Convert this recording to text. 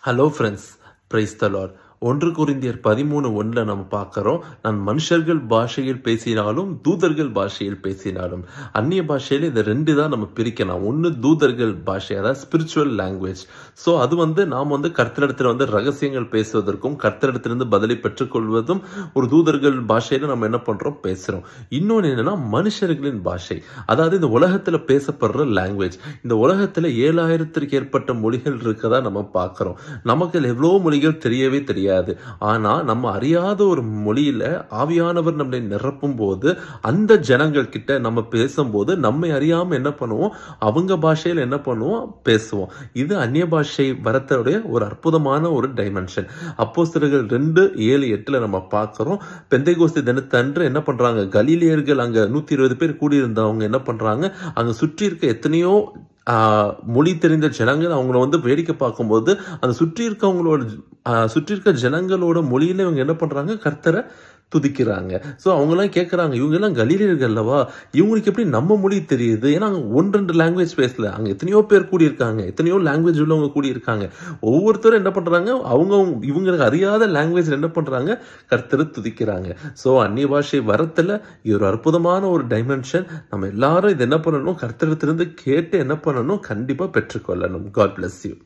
Hello friends, praise the Lord. 1 கொரிந்தியர் 13:1 நம்ம பார்க்கிறோம். நான் மனுஷர்கள் பாஷையில் பேசினாலும் தூதர்கள் பாஷையில் பேசினாலும். அந்நிய பாஷையில இந்த 2 தான் நம்ம பிரிக்கலாம். ஒன்று தூதர்கள் பாஷை, அதாவது ஸ்பிரிச்சுவல் லாங்குவேஜ். ஸோ அது நாம் கர்த்தரிடத்தில் ரகசியங்கள் பேசுவதற்கும் கர்த்தரிடத்திலிருந்து பதிலை பெற்றுக்கொள்வதும் ஒரு தூதர்கள் பாஷையில நம்ம என்ன பண்றோம், பேசுறோம். இன்னொன்று என்னன்னா மனுஷர்களின் பாஷை, அதாவது இந்த உலகத்துல பேசப்படுற லாங்குவேஜ். இந்த உலகத்துல 7000த்திற்கு ஏற்பட்ட மொழிகள் இருக்கதா நம்ம பார்க்கிறோம். நமக்கு எவ்வளோ மொழிகள் தெரியவே தெரியாது. ஆனா நம்ம அறியாத ஒரு மொழியில ஆவியானவர் நம்மளை நிரப்பும் போது அந்த ஜனங்கள் கிட்ட நம்ம பேசும்போது நம்மை அறியாம என்ன பண்ணுவோம், அவங்க பாஷையில என்ன பண்ணுவோம், பேசுவோம். இது அந்நிய பாஷை வரத்தோடைய ஒரு அற்புதமான ஒரு டைமென்ஷன். அப்போஸ்தலர்கள் 2:7-8 நம்ம பார்க்கிறோம். பெந்தைகோஸ்து தினத்தன்று என்ன பண்றாங்க, கலிலேயர்கள் அங்க 120 பேர் கூடியிருந்தவங்க என்ன பண்றாங்க, அங்க சுற்றி இருக்க எத்தனையோ மொழி தெரிந்த ஜனங்கள் அவங்கள வேடிக்கை பார்க்கும்போது அந்த சுற்றி இருக்க ஜனங்களோட மொழியில இவங்க என்ன பண்றாங்க, கர்த்தரை துதிக்கிறாங்க. ஸோ அவங்கெல்லாம் கேட்குறாங்க, இவங்க எல்லாம் கலிலேயர்கள் அல்லவா, இவங்களுக்கு எப்படி நம்ம மொழி தெரியுது? ஏன்னா அங்கே 1-2 லாங்குவேஜ் பேசல, அங்கே எத்தனையோ பேர் கூடியிருக்காங்க, எத்தனையோ லாங்குவேஜ் உள்ளவங்க கூடியிருக்காங்க. ஒவ்வொருத்தரும் என்ன பண்றாங்க, இவங்களுக்கு அறியாத லாங்குவேஜ் என்ன பண்றாங்க, கர்த்தரை துதிக்கிறாங்க. ஸோ அந்நிய பாஷை வரத்துல இது ஒரு அற்புதமான ஒரு டைமென்ஷன். நம்ம எல்லாரும் இது என்ன பண்ணணும், கர்த்தரிடத்திலிருந்து கேட்டு என்ன பண்ணணும், கண்டிப்பா பெற்றுக்கொள்ளணும். God bless you.